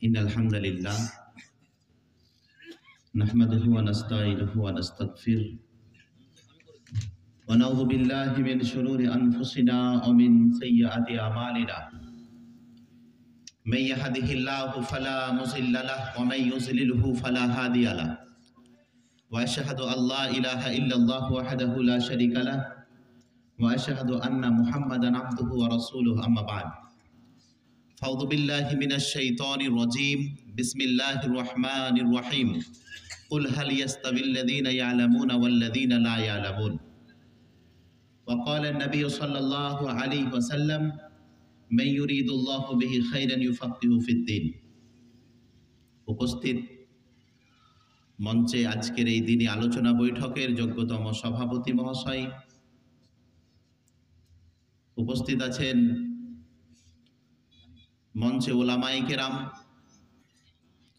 ইন্নাল হামদালিল্লাহ নাহমাদুহু ওয়া নাস্তাঈনুহু ওয়া নাস্তাগফিরুহ ওয়া নাউযু বিল্লাহি মিন শুরুরি আনফুসিনা ওয়া মিন সাইয়্যাতি আমালিনা মান ইয়াহদিহিল্লাহু ফালা মুযিল্লা লাহু ওয়া মান ইউযলিলহু ফালা হাদিয়া লাহু ওয়া আশহাদু আল্লা ইলাহা ইল্লাল্লাহু ওয়াহদাহু লা শারীকা লাহু ওয়া আশহাদু আন্না মুহাম্মাদান আবদুহু ওয়া রাসূলুহু আম্মা বা'দ ফাউযু বিল্লাহি মিনাশ শাইতানির রাজীম বিসমিল্লাহির রহমানির রহিম কুল হাল ইয়াস্তাবিল্লাযীনা ইয়ালামুনা ওয়াল্লাযীনা লা ইয়ালামুন ওয়া ক্বালা an-নাবিয়্যু সাল্লাল্লাহু আলাইহি ওয়াসাল্লাম মান ইউরিদুল্লাহু বিহি খায়রান ইউফাক্কিহু ফিদ-দ্বীন। উপস্থিত মঞ্চে আজকের এই দিনী আলোচনা বৈঠকের যোগ্যতম সভাপতি মহাশয়, উপস্থিত আছেন মঞ্চে ওলামায়ে কেরাম,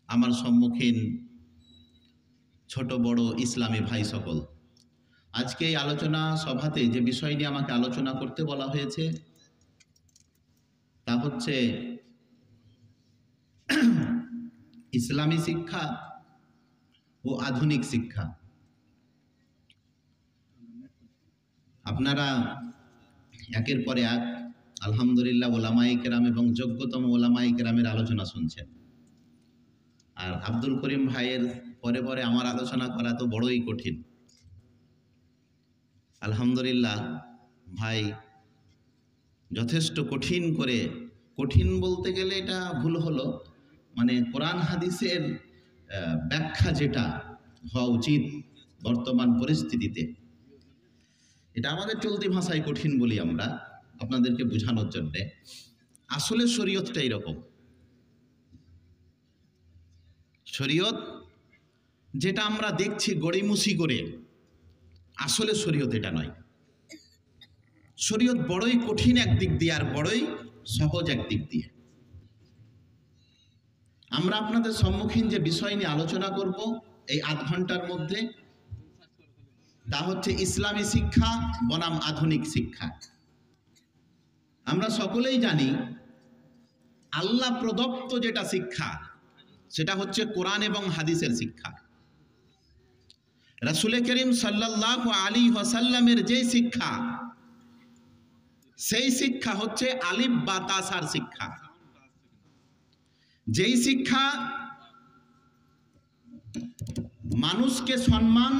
আমার সম্মুখীন ছোট বড় ইসলামী ভাই সকল। আজকে এই আলোচনা সভাতে যে বিষয় নিয়ে আমাকে আলোচনা করতে বলা হয়েছে তা হচ্ছে ইসলামী শিক্ষা ও আধুনিক শিক্ষা। আপনারা একের পর এক আলহামদুলিল্লাহ ওলামায়ে কেরাম এবং যোগ্যতম ওলামায়ে কেরামের আলোচনা শুনছেন, আর আব্দুল করিম ভাইয়ের পরে পরে আমার আলোচনা করা তো বড়ই কঠিন। আলহামদুলিল্লাহ ভাই যথেষ্ট কঠিন করে, কঠিন বলতে গেলে এটা ভুল হলো, মানে কোরআন হাদিসের ব্যাখ্যা যেটা হওয়া উচিত বর্তমান পরিস্থিতিতে, এটা আমাদের চলতি ভাষায় কঠিন বলি আমরা আপনাদেরকে বোঝানোর জন্যে। আসলে শরীয়তটা এরকম, শরীয়ত যেটা আমরা দেখছি গড়িমুসি করে, আসলে শরীয়ত এটা নয়। শরীয়ত বড়ই কঠিন একদিক দিয়ে আর বড়ই সহজ একদিক দিয়ে। আমরা আপনাদের সম্মুখীন যে বিষয় নিয়ে আলোচনা করব এই আধ ঘন্টার মধ্যে, তা হচ্ছে ইসলামী শিক্ষা বনাম আধুনিক শিক্ষা। আমরা সকলেই জানি আল্লাহ প্রদত্ত যেটা শিক্ষা সেটা হচ্ছে কোরআন এবং হাদিসের শিক্ষা। রাসূল করিম সাল্লাল্লাহু আলাইহি ওয়াসাল্লামের যে শিক্ষা, সেই শিক্ষা হচ্ছে আলিফ বা তাসার শিক্ষা। যেই শিক্ষা মানুষকে সম্মান,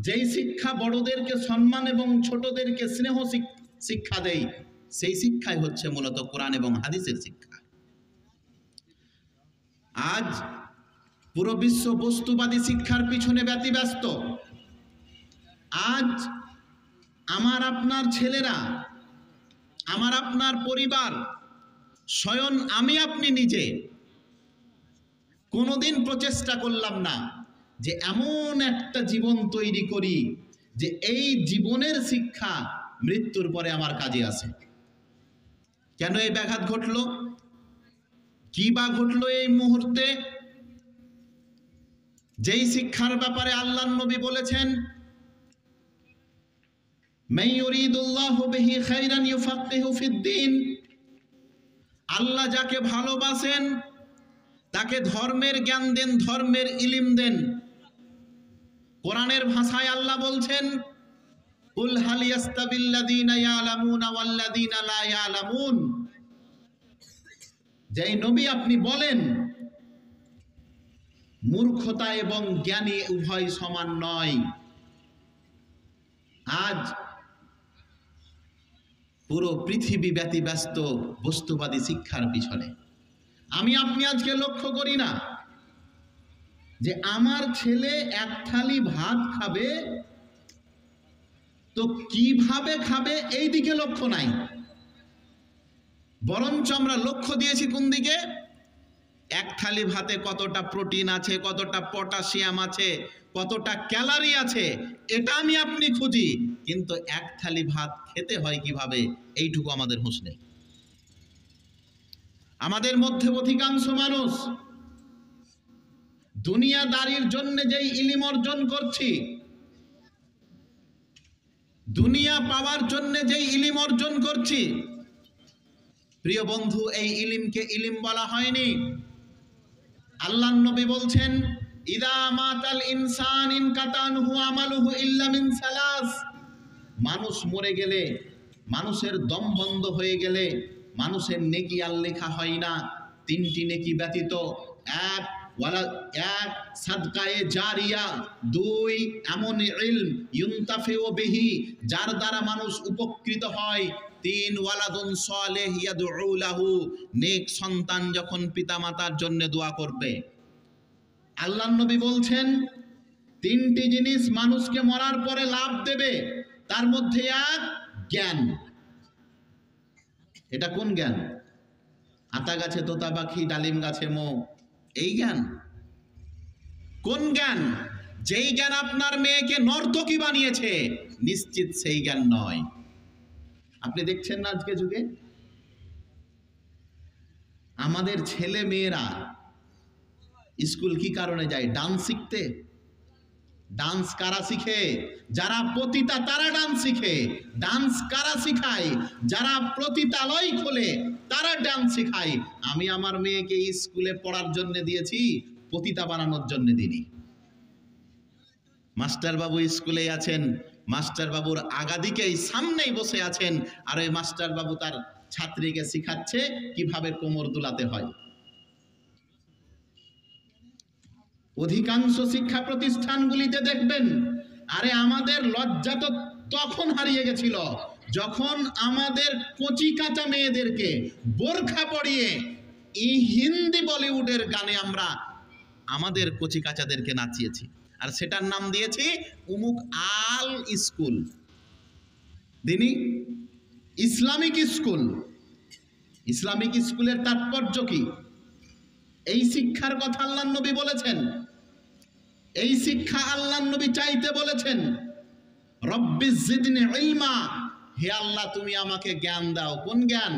যেই শিক্ষা বড়দেরকে সম্মান এবং ছোটদেরকে স্নেহ শিক্ষা দেয়, সেই শিক্ষাই হচ্ছে মূলত কোরআন এবং হাদিসের শিক্ষা। আজ পুরো বিশ্ব বস্তুবাদী শিক্ষার পিছনে ব্যতিব্যস্ত। আজ আমার আপনার ছেলেরা, আমার আপনার পরিবার, স্বয়ং আমি আপনি নিজে কোনোদিন প্রচেষ্টা করলাম না যে এমন একটা জীবন তৈরি করি যে এই জীবনের শিক্ষা মৃত্যুর পরে আমার কাজে আসে। কেন এই ব্যাঘাত ঘটলো? কি বা ঘটলো এই মুহূর্তে? যেই শিক্ষার ব্যাপারে আল্লাহর নবী বলেছেন মান ইউরিদুল্লাহু বিহি খায়রান ইউফাক্কিহু ফিদ-দ্বীন, আল্লাহ যাকে ভালোবাসেন তাকে ধর্মের জ্ঞান দেন, ধর্মের ইলম দেন। কোরআনের ভাষায় আল্লাহ বলছেন কুল হাল ইয়াস্তাবিল্লাযীনা ইয়ালামুনা ওয়াল্লাযীনা লা ইয়ালামুন। যেই নবী আপনি বলেন মূর্খতা এবং জ্ঞানী উভয় সমান নয়। আজ পুরো পৃথিবী ব্যতিব্যস্ত বস্তুবাদী শিক্ষার পিছনে। আমি আপনি আজকে লক্ষ্য করি না যে আমার ছেলে এক থালি ভাত খাবে তো কিভাবে খাবে এই দিকে লক্ষ্য নাই, বরঞ্চ আমরা লক্ষ্য দিয়েছি কোন দিকে? এক থালি ভাতে কতটা প্রোটিন আছে, কতটা পটাশিয়াম আছে, কতটা ক্যালোরি আছে, এটা আমি আপনি খুঁজি, কিন্তু এক থালি ভাত খেতে হয় কিভাবে এইটুকু আমাদের হুঁশ নেই। আমাদের মধ্যে অধিকাংশ মানুষ দুনিয়াদারির জন্য যেই ইলম অর্জন করছি, দুনিয়া পাওয়ার জন্য যেই ইলম অর্জন করছি, প্রিয় বন্ধু, এই ইলিমকে ইলিম বলা হয়নি। আল্লাহর নবী বলছেন, ইদা মাতাল ইনসান ইনকাতা আনহু আমালুহু ইল্লা মিন সালাস। মানুষ মরে গেলে, মানুষের দম বন্ধ হয়ে গেলে মানুষের নেকি আর লেখা হয় না তিনটি নেকি ব্যতীত। এক সাদকায়ে জারিয়া, দুই এমন ইলম ইউনতাফিউ বিহি, যার দ্বারা মানুষ উপকৃত হয়, তিন ওয়ালাদুন সালেহ ইয়াদউ লাহু, নেক সন্তান যখন পিতামাতার জন্য দোয়া করবে। আল্লাহর নবী বলছেন তিনটি জিনিস মানুষকে মরার পরে লাভ দেবে, তার মধ্যে এক জ্ঞান। এটা কোন জ্ঞান? আতা গাছে তোতা পাখি, ডালিম গাছে মৌ, এই জ্ঞান? কোন জ্ঞান? যেই জ্ঞান আপনার মেয়েকে নর্তকী বানিয়েছে, নিশ্চিত সেই জ্ঞান নয়। আপনি দেখছেন না আজকে যুগে আমাদের ছেলে মেয়েরা স্কুল কি কারণে যায়? ডান্স শিখতে। ডান্স কারা শিখে? যারা পতিতা তারা ডান্স শিখে। ডান্স কারা শিখায়? যারা পতিতালয় খোলে তারা ডান্স শিখায়। আমি আমার মেয়েকে স্কুলে পড়ার জন্য দিয়েছি, পতিতা বানানোর জন্য দিইনি। মাস্টার বাবু স্কুলে আছেন, মাস্টার বাবুর আগাদিকেই সামনেই বসে আছেন, আর ওই মাস্টার বাবু তার ছাত্রীকে শিখাচ্ছে কিভাবে কোমর দুলাতে হয়। অধিকাংশ শিক্ষা প্রতিষ্ঠানগুলিতে দেখবেন, আরে আমাদের লজ্জা তো তখন হারিয়ে গেছিল যখন আমাদের কচি কাঁচা মেয়েদেরকে বোরখা পরিয়ে হিন্দি বলিউডের গানে আমরা আমাদের কচি কাঁচাদেরকে নাচিয়েছি, আর সেটার নাম দিয়েছি উমুক আল স্কুল, দিনী ইসলামিক স্কুল। ইসলামিক স্কুলের তাৎপর্য কি? এই শিক্ষার কথা আল্লাহর নবী বলেছেন, এই শিক্ষা আল্লাহর নবী চাইতে বলেছেন, রব্বিজ জিদনি ইলমা, হে আল্লাহ তুমি আমাকে জ্ঞান দাও। কোন জ্ঞান?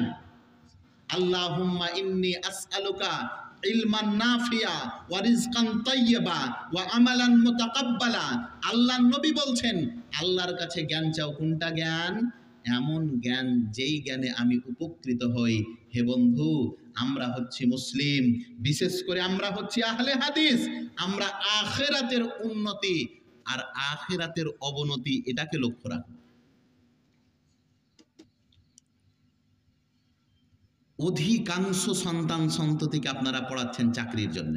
আল্লাহুম্মা ইন্নী আসআলুকা ইলমান নাফিয়া ওয়া রিজকান তাইয়্যিবা ওয়া আমালান মুতাকাব্বালা। আল্লাহর নবী বলছেন আল্লাহর কাছে জ্ঞান চাও। কোনটা জ্ঞান? এমন জ্ঞান যেই জ্ঞানে আমি উপকৃত হই। হে বন্ধু, আমরা হচ্ছি মুসলিম, বিশেষ করে আমরা হচ্ছি আহলে হাদিস। আমরা আখিরাতের উন্নতি আর আখিরাতের অবনতি এটাকে লক্ষ্য রাখব। অধিকাংশ সন্তান সন্ততিকে আপনারা পড়াচ্ছেন চাকরির জন্য,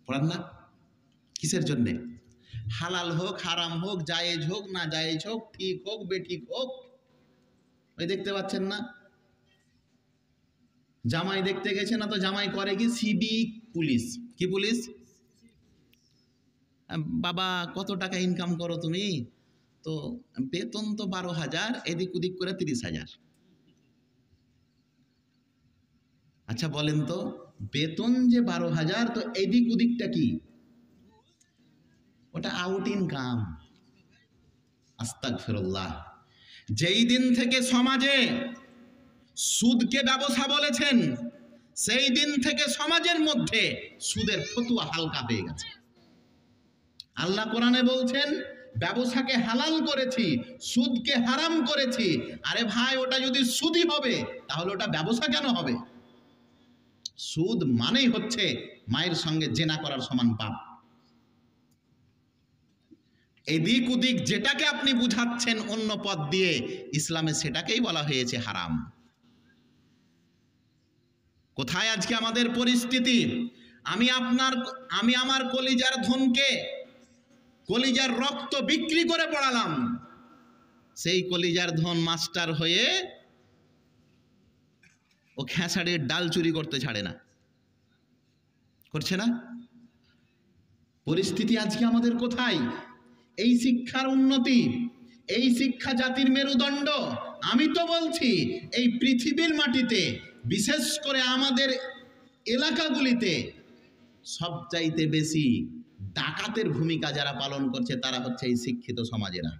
পড়ান না? কিসের জন্যে? হালাল হোক হারাম হোক, জায়েজ হোক না জায়েজ হোক, ঠিক হোক বেঠিক হোক, ওই দেখতে পাচ্ছেন না জামাই দেখতে গেছে না, তো জামাই করে কি? Civic police. কি পুলিশ? বাবা কত টাকা ইনকাম করো তুমি? তো বেতন তো 12,000, এদিক ওদিক করে 30,000। আচ্ছা বলেন তো, বেতন যে 12,000, তো এদিক ওদিকটা কি? ওটা আউট ইনকাম। আস্তাগফিরুল্লাহ। যেই দিন থেকে সমাজে সুদকে ব্যবসা বলেছেন, সেই দিন থেকে সমাজের মধ্যে সুদের ফতুয়া হালকা হয়ে গেছে। আল্লাহ কোরআনে বলছেন ব্যবসাকে হালাল করেছি, সুদকে হারাম করেছি। আরে ভাই, ওটা যদি সুদই হবে তাহলে ওটা ব্যবসা কেন হবে? সুদ মানেই হচ্ছে মায়ের সঙ্গে জেনা করার সমান পাপ। এদিক ওদিক যেটাকে আপনি বুঝাচ্ছেন অন্য পথ দিয়ে, ইসলামে সেটাকেই বলা হয়েছে হারাম। কোথায় আজকে আমাদের পরিস্থিতি? আমি আমার কলিজার ধনকে, কলিজার রক্ত বিক্রি করে পড়ালাম, সেই কলিজার ধন মাস্টার হয়ে ও খেসারির ডাল চুরি করতে ছাড়ে না, করছে না? পরিস্থিতি আজকে আমাদের কোথায়? এই শিক্ষার উন্নতি, এই শিক্ষা জাতির মেরুদণ্ড। আমি তো বলছি এই পৃথিবীর মাটিতে, বিশেষ করে আমাদের এলাকাগুলিতে সবচাইতে বেশি ডাকাতের ভূমিকা যারা পালন করছে তারা হচ্ছে এই শিক্ষিত সমাজেরা।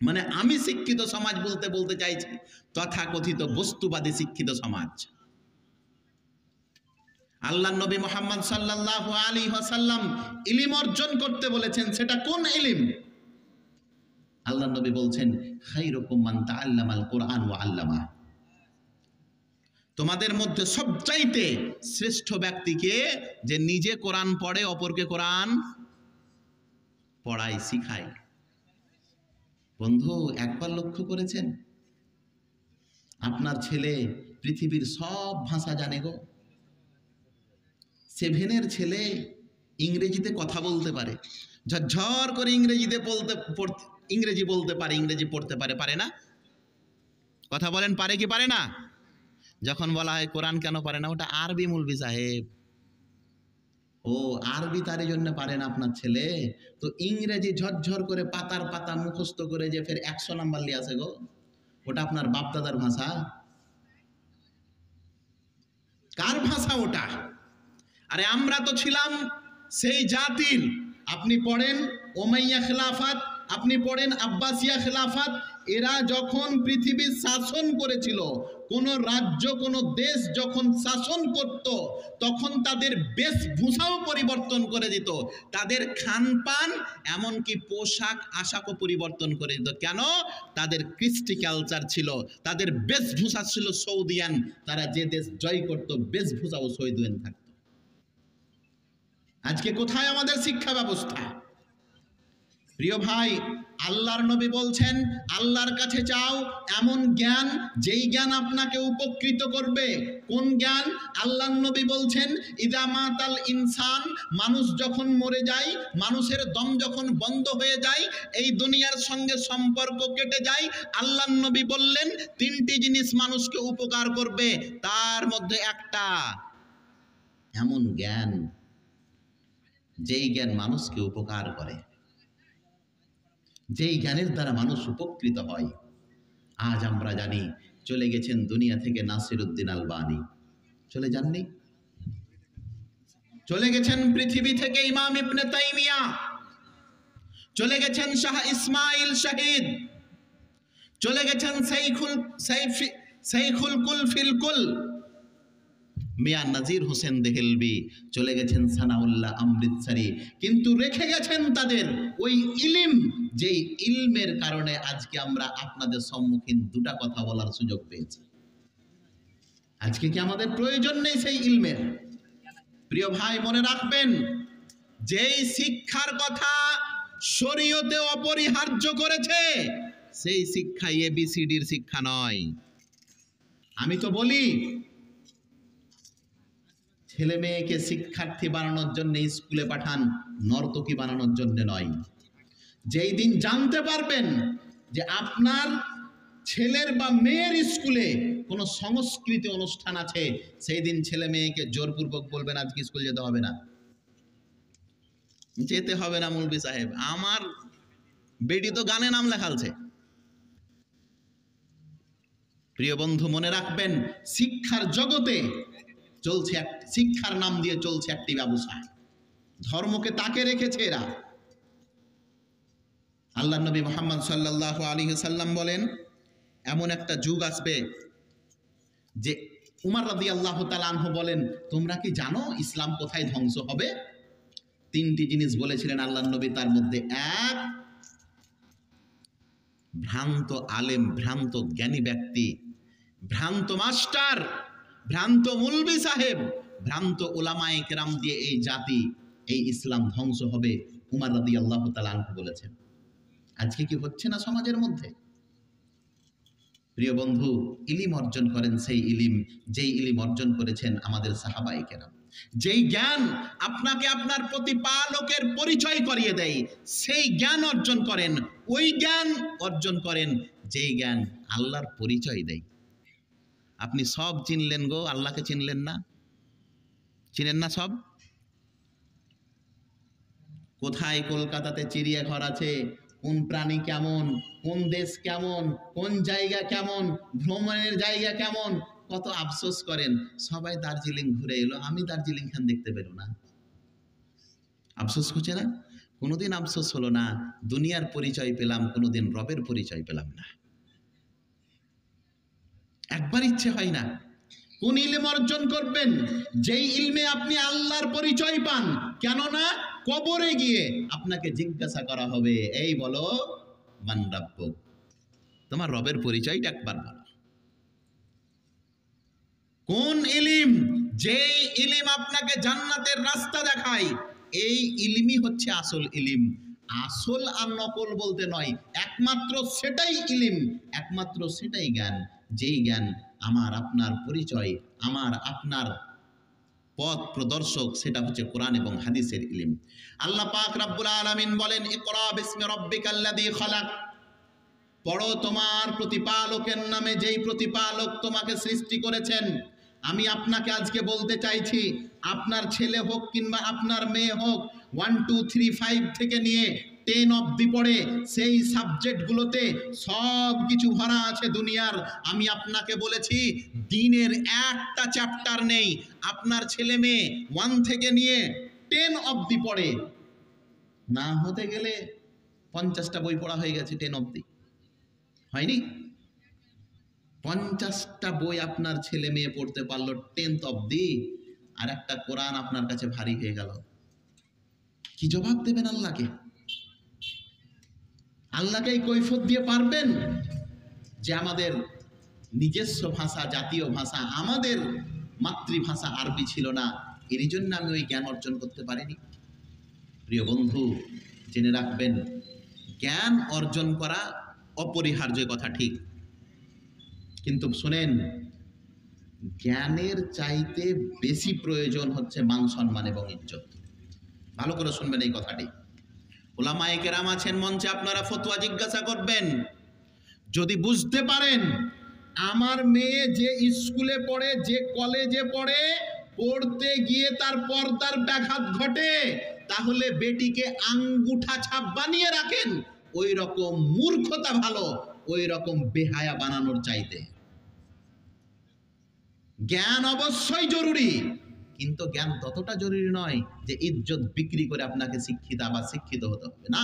মানে আমি শিক্ষিত সমাজ বলতে চাইছি তথাকথিত বস্তুবাদী শিক্ষিত সমাজ। আল্লাহ নবী মুহাম্মদ সাল্লাল্লাহু আলাইহি ওয়াসাল্লাম ইলম অর্জন করতে বলেছেন। সেটা কোন ইলম? আল্লাহ নবী বলছেন খায়রুকুম মান তাআল্লামাল কুরআন ওয়া আল্লামা। তোমাদের মধ্যে সবচাইতে শ্রেষ্ঠ ব্যক্তিকে, যে নিজে কোরআন পড়ে অপরকে কোরআন পড়ায়, শিখায়। বন্ধু, একবার লক্ষ্য করেছেন আপনার ছেলে পৃথিবীর সব ভাষা জানে গো। 7-এর ছেলে ইংরেজিতে কথা বলতে পারে, ঝরঝর করে ইংরেজি বলতে পারে, ইংরেজি পড়তে পারে, পারে না? কথা বলেন, পারে কি পারে না? যখন বলা হয় কোরআন কেন পারে না, ওটা আরবি মৌলভী সাহেব। ও আরবি তার জন্য পারে না আপনার ছেলে, তো ইংরেজি ঝরঝর করে পাতার পাতা মুখস্থ করে যে ফের 100 নাম্বার লিয়ে আসে গো, ওটা আপনার বাপদাদার ভাষা? কার ভাষা ওটা? আরে আমরা তো ছিলাম সেই জাতির, আপনি পড়েন ওমাইয়া খেলাফত, আপনি পড়েন আব্বাসিয়া খেলাফত, এরা যখন পৃথিবীর শাসন করেছিল, কোন রাজ্য কোন দেশ যখন শাসন করত, তখন তাদের বেশভূষাও পরিবর্তন করে দিত, তাদের খানপান এমনকি পোশাক আশাকও পরিবর্তন করে দিত। কেন? তাদের কৃষ্টি কালচার ছিল, তাদের বেশভূষা ছিল সৌদিয়ান। তারা যে দেশ জয় করত, বেশভূষাও সৌদিয়ান থাকত। আজকে কোথায় আমাদের শিক্ষা ব্যবস্থা? প্রিয় ভাই, আল্লাহর নবী বলছেন আল্লাহর কাছে চাও এমন জ্ঞান যেই জ্ঞান আপনাকে উপকৃত করবে। কোন জ্ঞান? আল্লাহর নবী বলছেন ইদা মাতাল ইনসান, মানুষ যখন মরে যায়, মানুষের দম যখন বন্ধ হয়ে যায়, এই দুনিয়ার সঙ্গে সম্পর্ক কেটে যায়, আল্লাহর নবী বললেন 3টি জিনিস মানুষকে উপকার করবে, তার মধ্যে একটা এমন জ্ঞান যেই জ্ঞান মানুষকে উপকার করে, যেই জ্ঞানের দ্বারা মানুষ উপকৃত হয়। আজ আমরা জানি চলে গেছেন দুনিয়া থেকে নাসিরউদ্দিন আলবানী, চলে যাননি? চলে গেছেন পৃথিবী থেকে ইমাম ইবনে তাইমিয়া, চলে গেছেন শাহ ইসমাইল শহীদ, চলে গেছেন সেইখুল কুল ফিল কুল মিয়া নাজির হোসেন দেহেলবি, চলে গেছেন সানাউল্লাহ অমৃতসরী, কিন্তু রেখে গেছেন তাদের ওই ইলম, যেই ইলমের কারণে আজকে আমরা আপনাদের সম্মুখীন দুটা কথা বলার সুযোগ পেয়েছি। আজকে কি আমাদের প্রয়োজন নেই সেই ইলমের? প্রিয় ভাই, মনে রাখবেন, যেই শিক্ষার কথা শরীয়তে অপরিহার্য করেছে, সেই শিক্ষা এবিসিডির শিক্ষা নয়। আমি তো বলি, ছেলে মেয়েকে শিক্ষার্থী বানানোর জন্য স্কুলে পাঠান, নর্তকী বানানোর জন্য নয়। যেই দিন জানতে পারবেন যে আপনার ছেলের বা মেয়ের স্কুলে কোনো সংস্কৃতি অনুষ্ঠান আছে, সেই দিন ছেলে মেয়েকে জোরপূর্বক বলবেন আজকে স্কুল যেতে হবে না, যেতে হবে না মৌলভী সাহেব, আমার বেটি তো গানে নাম লেখালছে। প্রিয় বন্ধু, মনে রাখবেন, শিক্ষার জগতে চলছে, শিক্ষার নাম দিয়ে চলছে একটি ব্যবসা। ধর্মকে তাকে রেখেছে এরা। আল্লাহ নবী মুহাম্মদ সাল্লাল্লাহু আলাইহি সাল্লাম বলেন, এমন একটা যুগ আসবে যে উমর রাদিয়াল্লাহু তাআলা আনহু বলেন, তোমরা কি জানো ইসলাম কোথায় ধ্বংস হবে? 3টি জিনিস বলেছিলেন আল্লাহ নবী, তার মধ্যে এক, ভ্রান্ত আলেম, ভ্রান্ত জ্ঞানী ব্যক্তি, ভ্রান্ত মাস্টার, ভ্রান্ত মৌলভী সাহেব, ভ্রান্ত উলামায়ে কেরাম দিয়ে এই জাতি, এই ইসলাম ধ্বংস হবে। উমর রাদিয়াল্লাহু তাআলা আনহু বলেছেন। আজকে কি হচ্ছে না সমাজের মধ্যে? প্রিয় বন্ধু, ইলিম অর্জন করেন সেই ইলিম, যেই ইলিম অর্জন করেছেন আমাদের সাহাবায়ে কেরাম। যেই জ্ঞান আপনাকে আপনার প্রতিপালকের পরিচয় করিয়ে দেয়, সেই জ্ঞান অর্জন করেন। ওই জ্ঞান অর্জন করেন যেই জ্ঞান আল্লাহর পরিচয় দেয়। আপনি সব চিনলেন গো, আল্লাহকে চিনলেন না, চিনেন না সব। কোথায় কলকাতাতে চিড়িয়াঘর আছে, কোন প্রাণী কেমন, কোন দেশ কেমন, কোন জায়গা কেমন, ভ্রমণের জায়গা কেমন, কত আফসোস করেন। সবাই দার্জিলিং ঘুরে এলো, আমি দার্জিলিং খান দেখতে পেল না, আফসোস হচ্ছে না? কোনোদিন আফসোস হলো না, দুনিয়ার পরিচয় পেলাম, কোনোদিন রবের পরিচয় পেলাম না। একবার ইচ্ছে হয় না? কোন ইলম অর্জন করবেন? যেই ইলমে আপনি আল্লাহর পরিচয় পান। কেননা কবরে গিয়ে আপনাকে জিজ্ঞাসা করা হবে, এই বলো মান রাব্বুক, তোমার রবের পরিচয়টা একবার বলো। ইলিম, যেই ইলিম আপনাকে জান্নাতের রাস্তা দেখায়, এই ইলমই হচ্ছে আসল ইলিম। আসল আর নকল বলতে নয়, একমাত্র সেটাই ইলিম, একমাত্র সেটাই জ্ঞান, যেই জ্ঞান আমার আপনার পরিচয়, আমার আপনার পথ প্রদর্শক, সেটা হচ্ছে কোরআন এবং হাদিসের ইলম। আল্লাহ পাক রব্বুল আলামিন বলেন, ইকরা বিসমি রাব্বিকাল্লাযী খালাক, পড়ো তোমার প্রতিপালকের নামে, যেই প্রতিপালক তোমাকে সৃষ্টি করেছেন। আমি আপনাকে আজকে বলতে চাইছি, আপনার ছেলে হোক কিংবা আপনার মেয়ে হোক, 1 2 3 5 থেকে নিয়ে 10 অবধি পড়ে, সেই সাবজেক্টগুলোতে সব কিছু ভরা আছে দুনিয়ার। আমি আপনাকে বলেছি, দিনের একটা চ্যাপ্টার নেই। আপনার ছেলে মেয়ে 1 থেকে নিয়ে 10 অবধি পড়ে, না হতে গেলে 50টা বই পড়া হয়ে গেছে 10 অবধি, হয়নি? 50টা বই আপনার ছেলে মেয়ে পড়তে পারলো 10th অবধি, আর একটা কোরআন আপনার কাছে ভারী হয়ে গেল। কি জবাব দেবেন আল্লাহকে? আল্লাহকে এই কৈফিয়ত দিয়ে পারবেন যে আমাদের নিজস্ব ভাষা, জাতীয় ভাষা, আমাদের মাতৃভাষা আরবি ছিল না, এর জন্য আমি ওই জ্ঞান অর্জন করতে পারিনি? প্রিয় বন্ধু, জেনে রাখবেন, জ্ঞান অর্জন করা অপরিহার্য, কথা ঠিক, কিন্তু শোনেন, জ্ঞানের চাইতে বেশি প্রয়োজন হচ্ছে মান সম্মান এবং ইজ্জত। ভালো করে শুনবেন এই কথাটি। উলামায়ে কেরাম আছেন মঞ্চে, আপনারা ফতোয়া জিজ্ঞাসা করবেন। যদি বুঝতে পারেন আমার মেয়ে যে স্কুলে পড়ে, যে কলেজে পড়ে, পড়তে গিয়ে তার পর্দার ব্যাঘাত ঘটে, তাহলে বেটিকে আঙ্গুঠা ছাপ বানিয়ে রাখেন। ওই রকম মূর্খতা ভালো ওই রকম বেহায়া বানানোর চাইতে। জ্ঞান অবশ্যই জরুরি, কিন্তু জ্ঞান ততটা জরুরি নয় যে ইজ্জত বিক্রি করে আপনাকে শিক্ষিত বা শিক্ষিত হতে হবে না।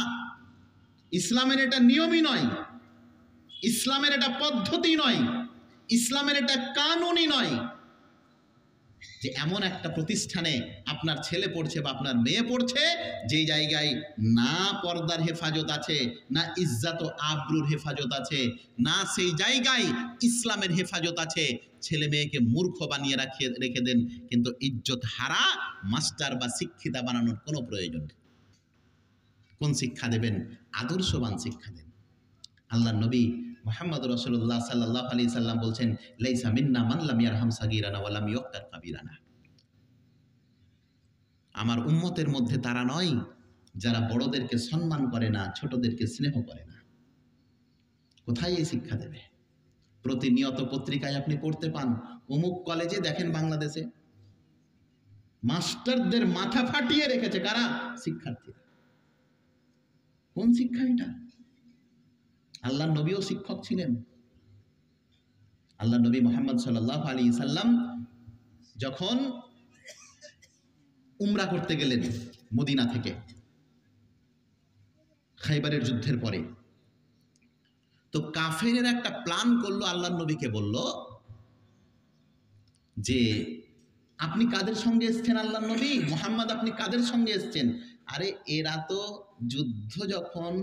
ইসলামের এটা নিয়মই নয়, ইসলামের এটা পদ্ধতি নয়, ইসলামের এটা কানুনই নয় যে এমন একটা প্রতিষ্ঠানে আপনার ছেলে পড়ছে বা আপনার মেয়ে পড়ছে, যেই জায়গায় না পর্দার হেফাজত আছে, না ইজ্জত ও আবরুর হেফাজত আছে, না সেই জায়গায় ইসলামের হেফাজত আছে। ছেলে মেয়েকে মূর্খ বানিয়ে রেখে দেন, কিন্তু ইজ্জত হারা মাস্টার বা শিক্ষিতা বানানোর কোনো প্রয়োজন নেই। কোন শিক্ষা দেবেন? আদর্শবান শিক্ষা দেন। আল্লাহ নবী মুহাম্মদ রাসূলুল্লাহ সাল্লাল্লাহু আলাইহি সাল্লাম বলছেন, লাইসা মিন্না মান লাম ইয়ারহাম সাগীরানা ওয়া লাম ইউক্তার কাবীরানা। আমার উম্মতের মধ্যে তারা নয় যারা বড়দেরকে সম্মান করে না, ছোটদেরকে স্নেহ করে না। কোথায় এই শিক্ষা দেবে? প্রতিনিয়ত পত্রিকায় আপনি পড়তে পান, অমুক কলেজে দেখেন বাংলাদেশে মাস্টারদের মাথা ফাটিয়ে রেখেছে কারা? শিক্ষার্থীরা। কোন শিক্ষা এটা? আল্লাহ নবীও শিক্ষক ছিলেন। আল্লাহ নবী মুহাম্মদ সাল্লাল্লাহু আলাইহি সাল্লাম যখন উমরা করতে গেলেন মদিনা থেকে খাইবারের যুদ্ধের পরে, তো কাফেরের একটা প্ল্যান করলো, আল্লাহ নবীকে বলল যে আপনি কাদের সঙ্গে এসছেন? আল্লাহ নবী মুহাম্মদ, আপনি কাদের সঙ্গে এসছেন? আরে এরা তো যুদ্ধ যখন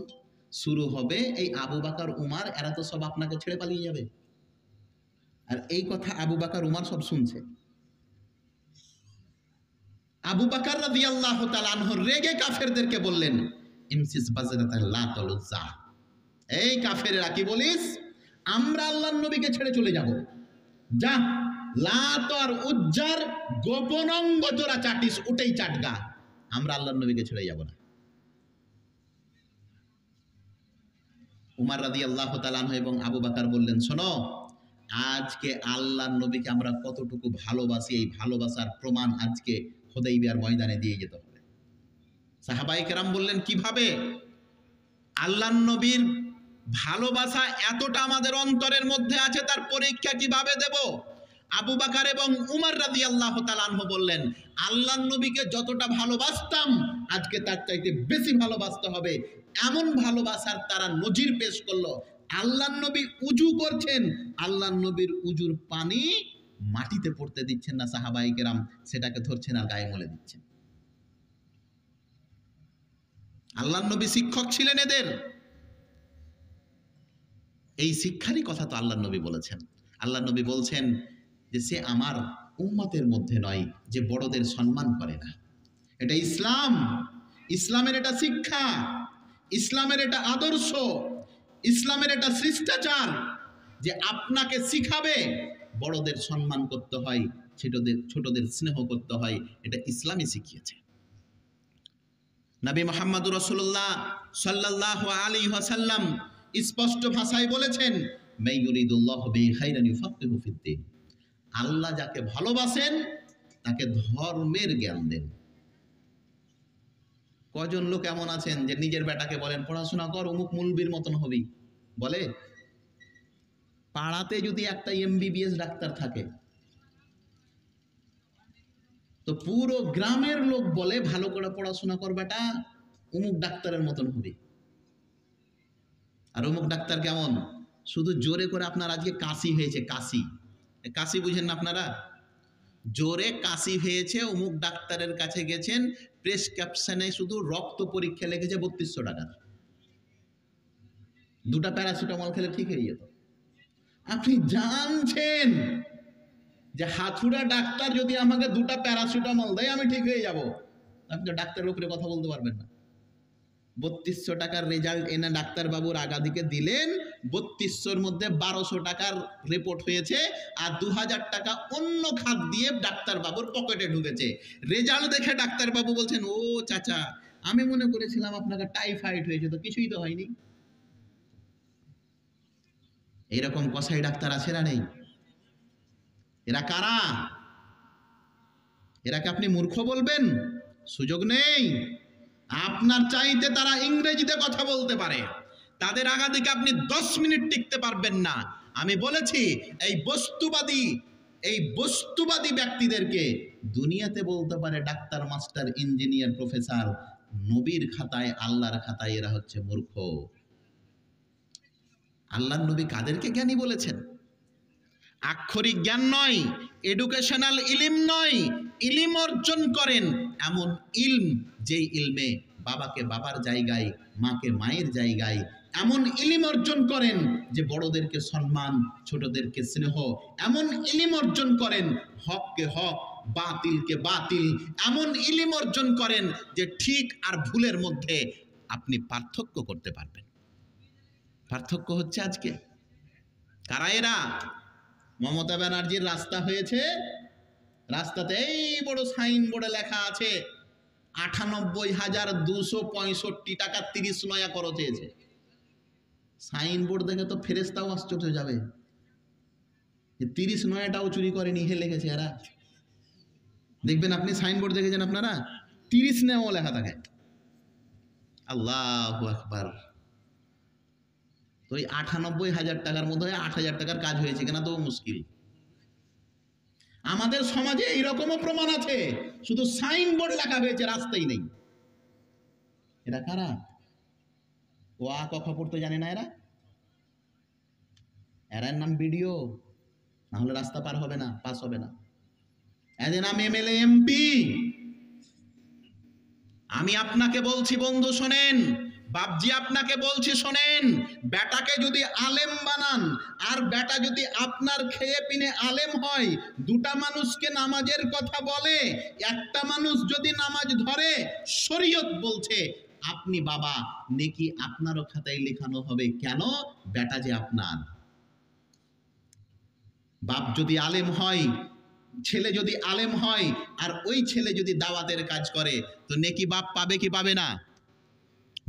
শুরু হবে, এই আবু বকর উমর এরা তো সব আপনাকে ছেড়ে পালিয়ে যাবে। আর এই কথা আবু বকর উমর সব শুনছে। আবু বকর রাদিয়াল্লাহু তাআলা আনহু রেগে কাফেরদেরকে বললেন, ইমসিস বাজরাতাল লাত ওয়াল উজ্জা, এই কাফেররা কি বলিস? আমরা আল্লাহর নবীকে ছেড়ে চলে যাব, যা লাত আর উজ্জার গোপন অঙ্গ তোরা চাটিস, ওটাই চাটগা, আমরা আল্লাহর নবীকে ছেড়ে যাব না। উমর রাদিয়াল্লাহু তাআলা আনহু এবং আবু বকর বললেন, শোনো, আজকে আল্লাহর নবীকে আমরা কতটুকু ভালোবাসি, এই ভালোবাসার প্রমাণ আজকে হুদাইবিয়ার ময়দানে দিয়ে যেতে হবে। সাহাবায়ে কেরাম বললেন, কিভাবে? আল্লাহর নবীর ভালোবাসা এতটা আমাদের অন্তরের মধ্যে আছে, তার পরীক্ষা কিভাবে দেব? আবু বকর এবং উমর রাদিয়াল্লাহু তাআলা আনহু বললেন, আল্লাহর নবীকে যতটা ভালোবাসতাম আজকে তার চাইতে বেশি ভালোবাসতে হবে। এমন ভালোবাসার তারা নজির পেশ করলো। আল্লাহর নবী উজু করছেন, আল্লাহর নবীর উজুর পানি মাটিতে পড়তে দিচ্ছেন না সাহাবায়ে কেরাম, সেটাকে ধরছেন আর গায়ে মলে দিচ্ছেন। আল্লাহর নবী শিক্ষক ছিলেন এদের। এই শিক্ষারই কথা তো আল্লাহর নবী বলেছেন। আল্লাহর নবী বলছেন যে সে আমার উম্মতের মধ্যে নয় যে বড়দের সম্মান করে না। এটা ইসলাম, ইসলামের এটা শিক্ষা, ইসলামের এটা আদর্শ, ইসলামের এটা শিষ্টাচার যে আপনাকে শিখাবে বড়দের সম্মান করতে হয়, ছোটদের স্নেহ করতে হয়। এটা ইসলামই শিখিয়েছে। নবী মুহাম্মদুর রাসূলুল্লাহ সাল্লাল্লাহু আলাইহি ওয়াসাল্লাম স্পষ্ট ভাষায় বলেছেন, মা ইউরিদুল্লাহু বিহি খাইরান ইউফাক্কিহু ফিদ্দীন। আল্লাহ যাকে ভালোবাসেন তাকে ধর্মের জ্ঞান দেন। কজন লোক এমন আছেন যে নিজের বেটাকে বলেন পড়াশোনা কর, অমুক মুলবির মতন হবি, বলে? পাড়াতে যদি একটা এমবিবিএস ডাক্তার থাকে তো পুরো গ্রামের লোক বলে ভালো করে পড়াশোনা কর বেটা, অমুক ডাক্তারের মতন হবি। আর অমুক ডাক্তার কেমন? শুধু জোরে করে আপনার আজকে কাশি হয়েছে, কাশি বুঝেন না আপনারা? জোরে কাশি হয়েছে, অমুক ডাক্তারের কাছে গেছেন, প্রেসক্রিপশনে শুধু রক্ত পরীক্ষা লিখেছে 3200 টাকার। 2টা প্যারাসিটামল খেলে ঠিক হয়ে যেত। আপনি জানছেন যে হাতুড়া ডাক্তার যদি আমাকে 2টা প্যারাসিটামল দেয় আমি ঠিক হয়ে যাব, আপনি ডাক্তারের উপরে কথা বলতে পারবেন না। 3200 টাকার রেজাল্ট এনে ডাক্তারবাবুর আগাদিকে দিলেন, 3200-র মধ্যে 1200 টাকার রিপোর্ট হয়েছে, আর 2000 টাকা অন্য খাত দিয়ে ডাক্তারবাবুর পকেটে ঢুকেছে। রেজাল্ট দেখে ডাক্তারবাবু বলছেন, ও চাচা, আমি মনে করেছিলাম আপনাকে টাইফয়েড হয়েছে, তো কিছুই তো হয়নি। এইরকম কসাই ডাক্তার আছে না নেই? এরা কারা? এরাকে আপনি মূর্খ বলবেন? সুযোগ নেই। আপনার চাইতে তারা ইংরেজিতে কথা বলতে পারে, তাদের আগাদিকে আপনি 10 মিনিট টিকতে পারবেন না। আমি বলেছি এই বস্তুবাদী ব্যক্তিদেরকে দুনিয়াতে বলতে পারে ডাক্তার, মাস্টার, ইঞ্জিনিয়ার, প্রফেসর, নবীর খাতায়, আল্লাহর খাতায় এরা হচ্ছে মূর্খ। আল্লাহর নবী কাদেরকে জ্ঞানী বলেছেন? আক্ষরিক জ্ঞান নয়, এডুকেশনাল ইলম নয়, ইলম অর্জন করেন এমন ইলম যেই ইলমে বাবাকে বাবার জায়গায়, মাকে মায়ের জায়গায়, এমন ইলম অর্জন করেন যে বড়দেরকে সম্মান, ছোটদেরকে স্নেহ, এমন ইলম অর্জন করেন হককে হক, বাতিলকে বাতিল, এমন ইলম অর্জন করেন যে ঠিক আর ভুলের মধ্যে আপনি পার্থক্য করতে পারবেন। পার্থক্য হচ্ছে আজকে কারা এরা? মমতা ব্যানার্জির রাস্তা হয়েছে, রাস্তাতে এই বড় সাইনবোর্ডে লেখা আছে 98,265 টাকা 30 নয়া খরচ হয়েছে। সাইনবোর্ড দেখে তো ফেরেশতাও আশ্চর্য হয়ে যাবে, 30 নয়াটাও চুরি করেনি, হে লিখেছে এরা। দেখবেন আপনি সাইনবোর্ড দেখেছেন আপনারা, 30 নয়াও লেখা থাকে। আল্লাহু আকবার। তো এই 98,000 টাকার মধ্যে 8,000 টাকার কাজ হয়েছে কিনা তো মুশকিল। আমাদের সমাজে এইরকমও প্রমাণ আছে, শুধু সাইনবোর্ড লেখা হয়েছে, রাস্তাই নেই। এরা কারা? ও আ ক খ পড়তে জানে না এরা? এর নাম ভিডিও, না হলে রাস্তা পার হবে না, পাস হবে না। এদের নাম এমএলএ, এমপি। আমি আপনাকে বলছি বন্ধু শোনেন, বাপজি আপনাকে বলছি শোনেন, বেটাকে যদি আলেম বানান আর বেটা যদি আপনার খেয়ে পিনে আলেম হয়, 2টা মানুষকে নামাজের কথা বলে, একটা মানুষ যদি নামাজ ধরে, শরীয়ত বলছে আপনি বাবা, নেকি আপনারও খাতায় লেখানো হবে। কেন? বেটা যে আপনার। বাপ যদি আলেম হয়, ছেলে যদি আলেম হয়, আর ওই ছেলে যদি দাওয়াতের কাজ করে, তো নেকি বাপ পাবে কি পাবে না?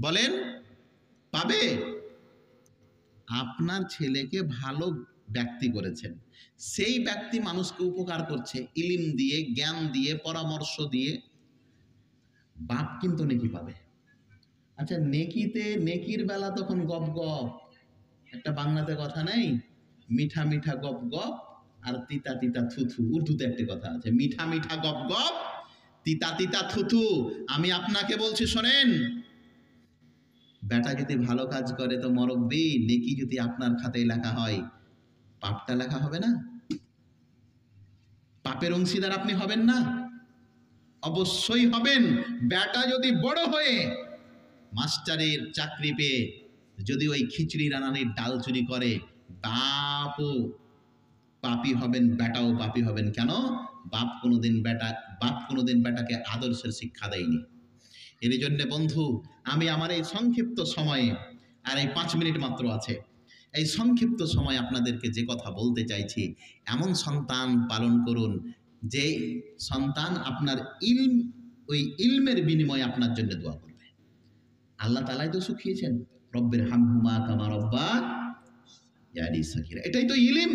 বলেন, পাবে। আপনার ছেলেকে ভালো ব্যক্তি করেছেন, সেই ব্যক্তি মানুষকে উপকার করছে ইলম দিয়ে, জ্ঞান দিয়ে, পরামর্শ দিয়ে, বাপ কিন্তু নেকি পাবে। আচ্ছা, নেকির বেলা তখন গপ গপ, একটা বাংলাতে কথা নেই, মিঠা মিঠা গপ গপ আর তিতা তিতা থুথু। উর্দুতে একটা কথা আছে, মিঠা মিঠা গপ গপ, তিতা তিতা থুথু। আমি আপনাকে বলছি শোনেন, বেটা যদি ভালো কাজ করে তো মরব্বি, নেকি যদি আপনার খাতায় লেখা হয়, পাপটা লেখা হবে না? পাপের অংশীদার আপনি হবেন না? অবশ্যই হবেন। বেটা যদি বড় হয়ে মাস্টারের চাকরি পেয়ে যদি ওই খিচড়ি রান্নানির ডাল চুরি করে, বাপও পাপী হবেন, বেটাও পাপী হবেন। কেন? বাপ কোনোদিন বেটাকে আদর্শের শিক্ষা দেয়নি। এর জন্য বন্ধু, আমি আমার এই সংক্ষিপ্ত সময়ে, আর এই 5 মিনিট মাত্র আছে, এই সংক্ষিপ্ত সময় আপনাদেরকে যে কথা বলতে চাইছি, এমন সন্তান পালন করুন যে সন্তান আপনার ওই ইলমের বিনিময়ে আপনার জন্য দোয়া করবে। আল্লাহ তাআলাই তো শিখিয়েছেন, রব্বির হামহুমা কামা রব্বায়ানি সগীরা। এটাই তো ইলম।